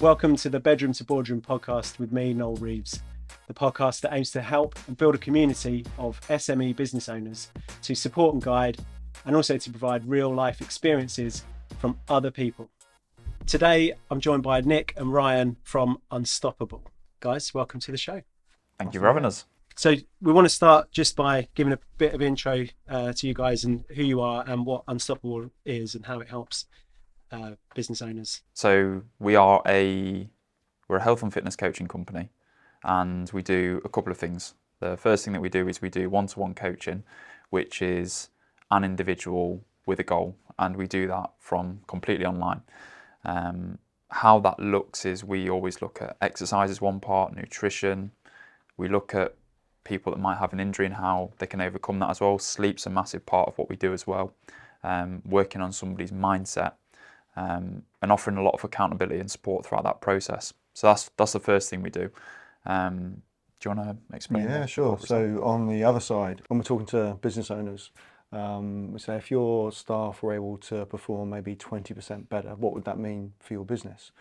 Welcome to the Bedroom to Boardroom podcast with me, Noel Reeves, the podcast that aims to help and build a community of SME business owners to support and guide, and also to provide real life experiences from other people. Today, I'm joined by Nick and Ryan from Unstoppabl. Guys, welcome to the show. Thank you for having us. So we want to start just by giving a bit of intro to you guys and who you are and what Unstoppabl is and how it helps business owners. So we're a health and fitness coaching company, and we do a couple of things. The first thing that we do is we do one-to-one coaching, which is an individual with a goal, and we do that from completely online. How that looks is we always look at exercise as one part, nutrition. We look at people that might have an injury and how they can overcome that as well. Sleep's a massive part of what we do as well. Working on somebody's mindset. And offering a lot of accountability and support throughout that process. So that's the first thing we do. Do you want to explain? Yeah, sure. So on the other side, when we're talking to business owners, we say if your staff were able to perform maybe 20% better, what would that mean for your business?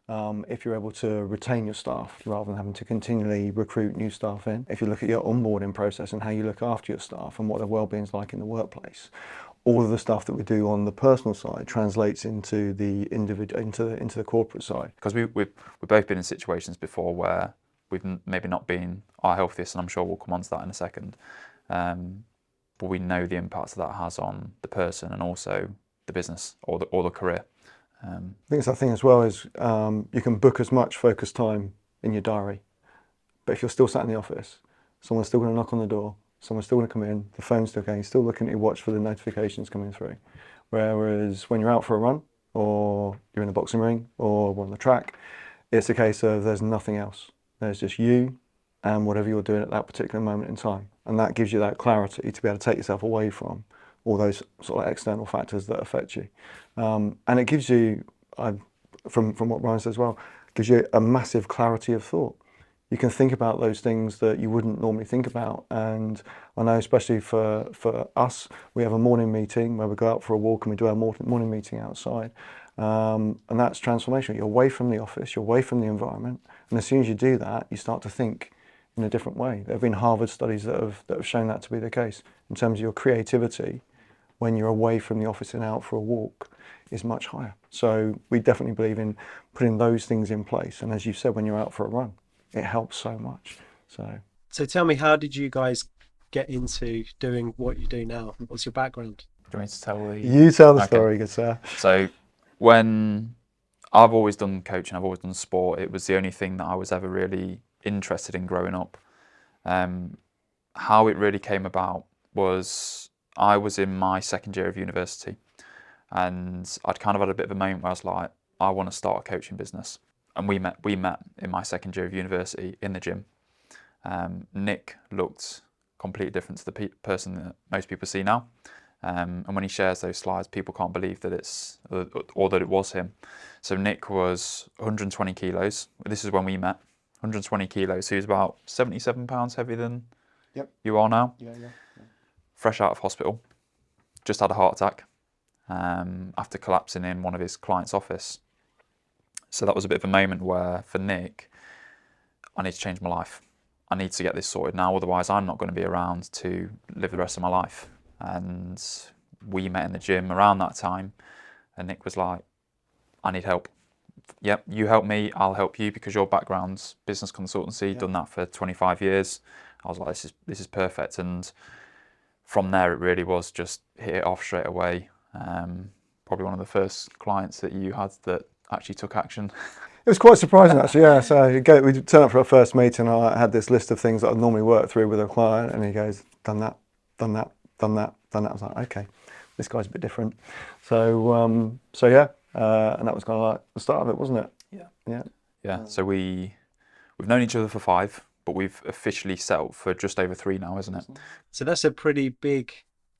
If you're able to retain your staff rather than having to continually recruit new staff in, if you look at your onboarding process and how you look after your staff and what their well-being is like in the workplace, all of the stuff that we do on the personal side translates into the individual, into the corporate side. Because we've both been in situations before where we've maybe not been our healthiest, and I'm sure we'll come on to that in a second. But we know the impact that has on the person and also the business or the career. I think it's that thing as well is you can book as much focus time in your diary, but if you're still sat in the office, someone's still going to knock on the door. Someone's still going to come in, the phone's still going, still looking at your watch for the notifications coming through. Whereas when you're out for a run, or you're in the boxing ring, or on the track, it's a case of there's nothing else. There's just you and whatever you're doing at that particular moment in time. And that gives you that clarity to be able to take yourself away from all those sort of external factors that affect you. And it gives you, from what Ryan says as well, gives you a massive clarity of thought. You can think about those things that you wouldn't normally think about. And I know especially for us, we have a morning meeting where we go out for a walk and we do our morning meeting outside. And that's transformational. You're away from the office, you're away from the environment. And as soon as you do that, you start to think in a different way. There have been Harvard studies that have shown that to be the case. In terms of your creativity, when you're away from the office and out for a walk, is much higher. So we definitely believe in putting those things in place. And as you said, when you're out for a run, it helps so much. So tell me, how did you guys get into doing what you do now? What's your background? Do you want me to tell the... You tell the story, good sir. So when I've always done coaching, I've always done sport. It was the only thing that I was ever really interested in growing up. How it really came about was I was in my second year of university, and I'd kind of had a bit of a moment where I was like, I want to start a coaching business. And we met in my second year of university in the gym. Nick looked completely different to the person that most people see now. And when he shares those slides, people can't believe that it's, or that it was him. So Nick was 120 kilos. This is when we met. 120 kilos. So he was about 77 pounds heavier than you are now. Yeah. Fresh out of hospital. Just had a heart attack after collapsing in one of his client's office. So that was a bit of a moment where, for Nick, I need to change my life. I need to get this sorted now, otherwise I'm not going to be around to live the rest of my life. And we met in the gym around that time, and Nick was like, I need help. Yep, you help me, I'll help you, because your background's business consultancy, done that for 25 years. I was like, this is perfect. And from there, it really was just hit it off straight away. Probably one of the first clients that you had that actually took action. It was quite surprising actually, yeah. So we turned up for our first meeting, and I had this list of things that I'd normally work through with a client, and he goes, done that. I was like, okay, this guy's a bit different. So and that was kind of like the start of it, wasn't it? Yeah. So we've known each other for 5, but we've officially set up for just over 3 now, isn't it? So that's a pretty big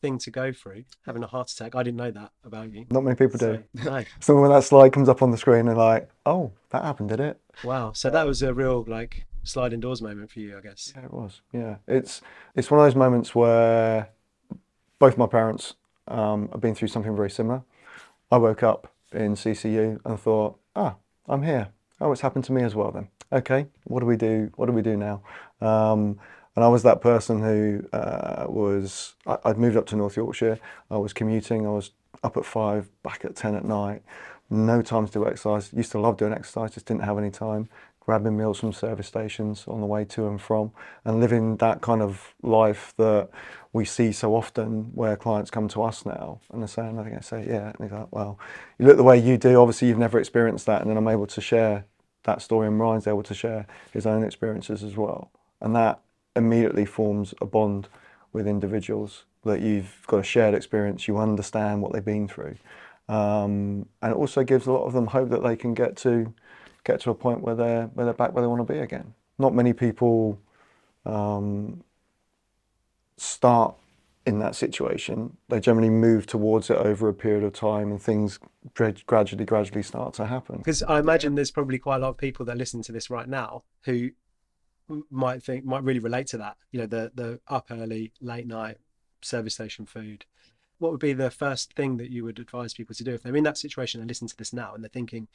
thing to go through, having a heart attack. I didn't know that about you. Not many people do. No. So when that slide comes up on the screen, they're like, oh, that happened, did it? Wow. So that was a real sliding doors moment for you, I guess. Yeah, it was. Yeah. It's one of those moments where both my parents have been through something very similar. I woke up in CCU and thought, I'm here. Oh, it's happened to me as well then. Okay, what do we do? What do we do now? And I was that person who I'd moved up to North Yorkshire. I was commuting. I was up at 5, back at 10 at night. No time to do exercise. Used to love doing exercise, just didn't have any time. Grabbing meals from service stations on the way to and from, and living that kind of life that we see so often where clients come to us now and they're saying, I think I say, yeah. And he's like, well, you look the way you do, obviously you've never experienced that. And then I'm able to share that story, and Ryan's able to share his own experiences as well. And that immediately forms a bond with individuals that you've got a shared experience, you understand what they've been through. And it also gives a lot of them hope that they can get to a point where they're back where they want to be again. Not many people start in that situation. They generally move towards it over a period of time, and things gradually start to happen. Because I imagine there's probably quite a lot of people that listen to this right now who might really relate to that. You know, the up early, late night, service station food. What would be the first thing that you would advise people to do if they're in that situation and listen to this now and they're thinking,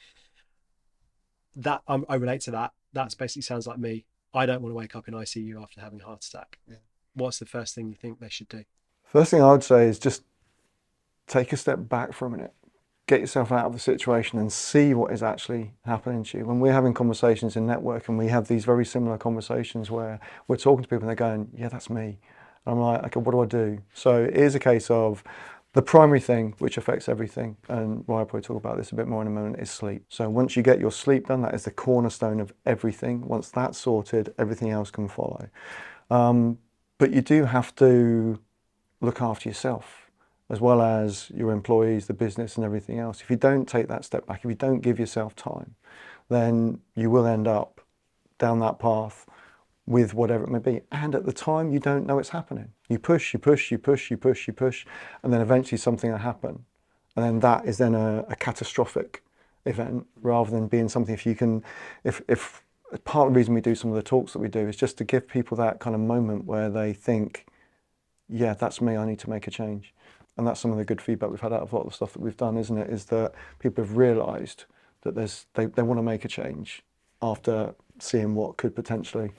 that I relate to that. That basically sounds like me. I don't want to wake up in ICU after having a heart attack. Yeah. What's the first thing you think they should do? First thing I would say is just take a step back for a minute. Get yourself out of the situation and see what is actually happening to you. When we're having conversations in network, and we have these very similar conversations where we're talking to people and they're going, yeah, that's me. And I'm like, okay, what do I do? So it is a case of the primary thing which affects everything, and Ryan will probably talk about this a bit more in a moment, is sleep. So once you get your sleep done, that is the cornerstone of everything. Once that's sorted, everything else can follow. But you do have to look after yourself, as well as your employees, the business and everything else. If you don't take that step back, if you don't give yourself time, then you will end up down that path with whatever it may be. And at the time, you don't know it's happening. You push, and then eventually something will happen. And then that is then a catastrophic event, rather than being something if part of the reason we do some of the talks that we do is just to give people that kind of moment where they think, yeah, that's me, I need to make a change. And that's some of the good feedback we've had out of a lot of the stuff that we've done, isn't it? Is that people have realised that they want to make a change after seeing what could potentially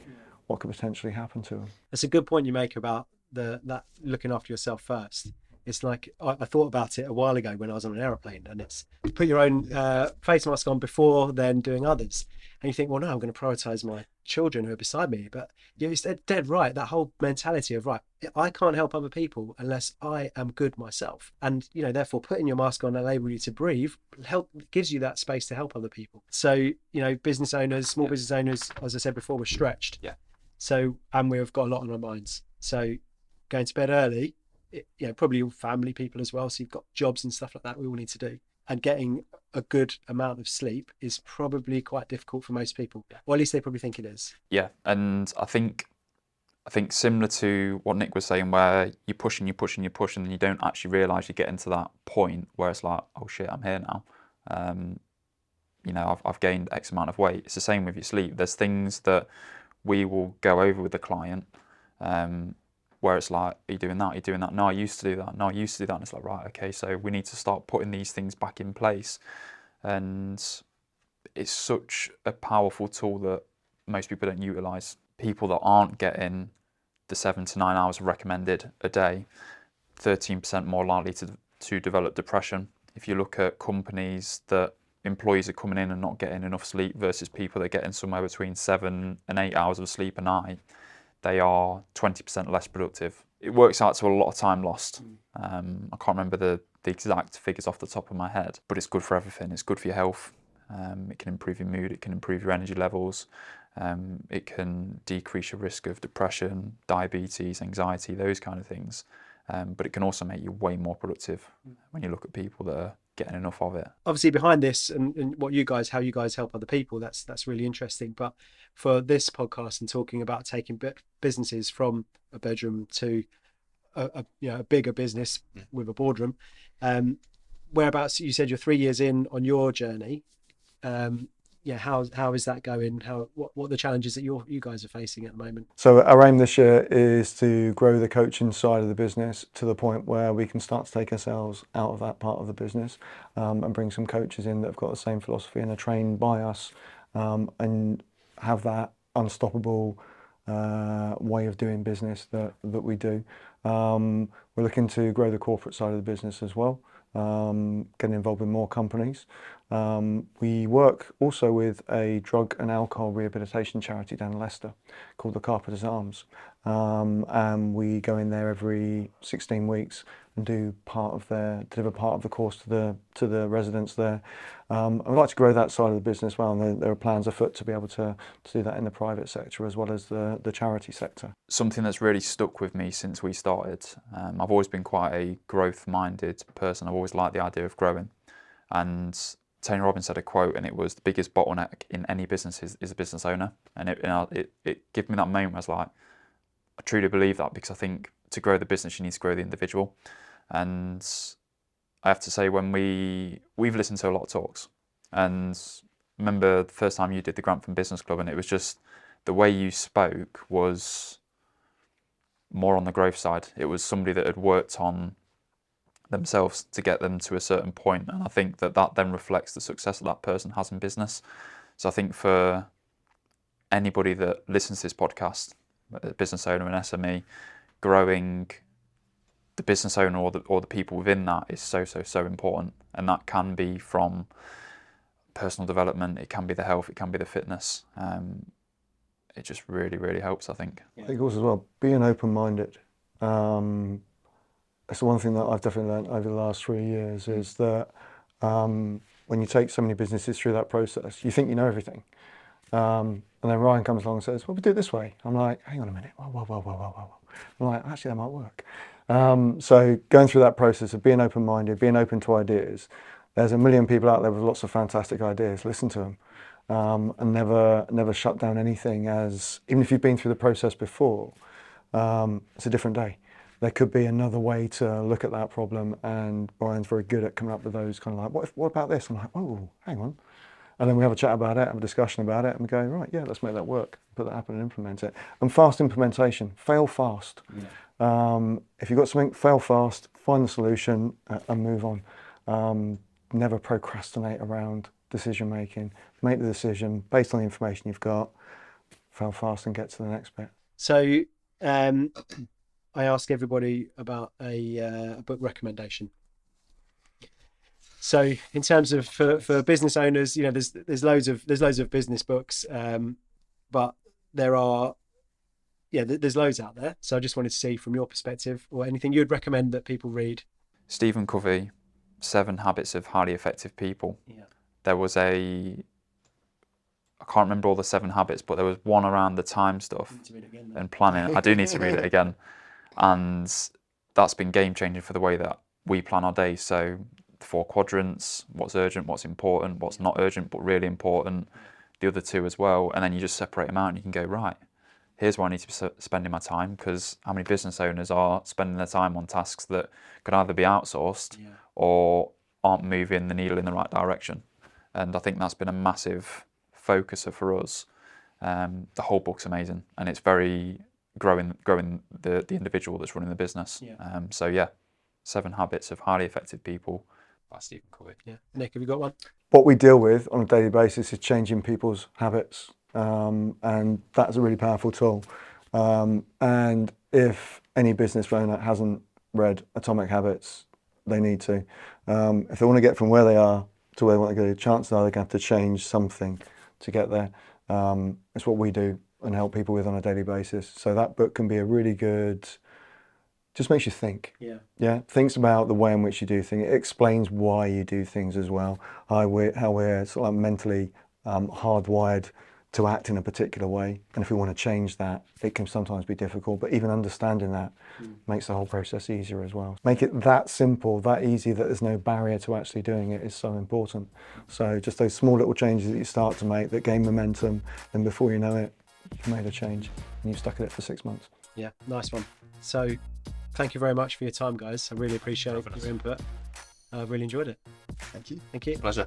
happen to them. That's a good point you make about that looking after yourself first. It's like I thought about it a while ago when I was on an aeroplane, and it's put your own face mask on before then doing others. And you think, well, no, I'm going to prioritise my children who are beside me. But you're dead right. That whole mentality of, right, I can't help other people unless I am good myself. And, you know, therefore putting your mask on and enable you to breathe gives you that space to help other people. So, you know, business owners, small business owners, as I said before, we're stretched. Yeah. So, and we've got a lot on our minds. So going to bed early, probably all family people as well. So you've got jobs and stuff like that we all need to do. And getting a good amount of sleep is probably quite difficult for most people. Or at least they probably think it is. Yeah, and I think similar to what Nick was saying, where you push and then you don't actually realise you get into that point where it's like, oh shit, I'm here now. I've gained X amount of weight. It's the same with your sleep. There's things that we will go over with the client where it's like, are you doing that? Are you doing that? No, I used to do that. No, I used to do that. And it's like, right, okay, so we need to start putting these things back in place. And it's such a powerful tool that most people don't utilise. People that aren't getting the 7 to 9 hours recommended a day, 13% more likely to develop depression. If you look at companies that employees are coming in and not getting enough sleep versus people that are getting somewhere between 7 and 8 hours of sleep a night, they are 20% less productive. It works out to a lot of time lost. I can't remember the exact figures off the top of my head, but it's good for everything. It's good for your health. It can improve your mood. It can improve your energy levels. It can decrease your risk of depression, diabetes, anxiety, those kind of things. But it can also make you way more productive when you look at people that are getting enough of it. Obviously behind this and how you guys help other people, that's really interesting. But for this podcast and talking about taking businesses from a bedroom to a bigger business with a boardroom, whereabouts, you said you're 3 years in on your journey. How is that going? What are the challenges that you guys are facing at the moment? So our aim this year is to grow the coaching side of the business to the point where we can start to take ourselves out of that part of the business and bring some coaches in that have got the same philosophy and are trained by us and have that unstoppable way of doing business that we do. We're looking to grow the corporate side of the business as well, getting involved with more companies. We work also with a drug and alcohol rehabilitation charity down in Leicester called the Carpenter's Arms, and we go in there every 16 weeks and deliver part of the course to the residents there. I'd like to grow that side of the business well, and there are plans afoot to be able to do that in the private sector as well as the charity sector. Something that's really stuck with me since we started, I've always been quite a growth-minded person. I've always liked the idea of growing. And Tony Robbins said a quote, and it was, the biggest bottleneck in any business is a business owner. And it gave me that moment where I was like, I truly believe that, because I think to grow the business, you need to grow the individual. And I have to say, when we've listened to a lot of talks, and remember the first time you did the Grant from Business Club, and it was just the way you spoke was more on the growth side. It was somebody that had worked on themselves to get them to a certain point, and I think that then reflects the success that person has in business. So I think for anybody that listens to this podcast, a business owner and SME, growing the business owner or the people within that is so important, and that can be from personal development, it can be the health, it can be the fitness. It just really helps, I think. I think also as well, being open-minded. It's the one thing that I've definitely learned over the last 3 years, is that when you take so many businesses through that process, you think you know everything. And then Ryan comes along and says, well, we do it this way. I'm like, hang on a minute, whoa. I'm like, actually, that might work. So going through that process of being open-minded, being open to ideas, there's a million people out there with lots of fantastic ideas. Listen to them, and never shut down anything. As even if you've been through the process before, it's a different day. There could be another way to look at that problem, and Brian's very good at coming up with those kind of like, what about this? I'm like, oh, hang on. And then we have a chat about it, have a discussion about it, and we go, right, yeah, let's make that work, put that happen and implement it. And fast implementation, fail fast. Yeah. If you've got something, fail fast, find the solution, and move on. Never procrastinate around decision making. Make the decision based on the information you've got, fail fast and get to the next bit. So I ask everybody about a book recommendation. So in terms of for business owners, you know, there's loads of business books, but there's loads out there. So I just wanted to see from your perspective, or anything you'd recommend that people read. Stephen Covey, 7 Habits of Highly Effective People. Yeah. There was I can't remember all the 7 habits, but there was one around the time stuff and planning. I do need to read it again. And that's been game changing for the way that we plan our days. So the 4 quadrants, what's urgent, what's important, what's not urgent but really important, the other 2 as well. And then you just separate them out and you can go, right, here's where I need to be spending my time, because how many business owners are spending their time on tasks that could either be outsourced or aren't moving the needle in the right direction. And I think that's been a massive focuser for us. The whole book's amazing, and it's very growing the individual that's running the business. So yeah, 7 Habits of Highly Effective People by Stephen Covey. Yeah. Nick, have you got one? What we deal with on a daily basis is changing people's habits, and that's a really powerful tool. And if any business owner hasn't read Atomic Habits, they need to. If they want to get from where they are to where they want to go, chances are they're going to have to change something to get there. It's what we do and help people with on a daily basis. So that book can be a really good, just makes you think. Yeah. Thinks about the way in which you do things. It explains why you do things as well. How we're sort of mentally hardwired to act in a particular way. And if we want to change that, it can sometimes be difficult, but even understanding that makes the whole process easier as well. Make it that simple, that easy, that there's no barrier to actually doing it is so important. So just those small little changes that you start to make that gain momentum, and before you know it, you've made a change and you've stuck at it for 6 months. Yeah, nice one. So thank you very much for your time, guys. I really appreciate your input. I've really enjoyed it. Thank you. Thank you. Pleasure.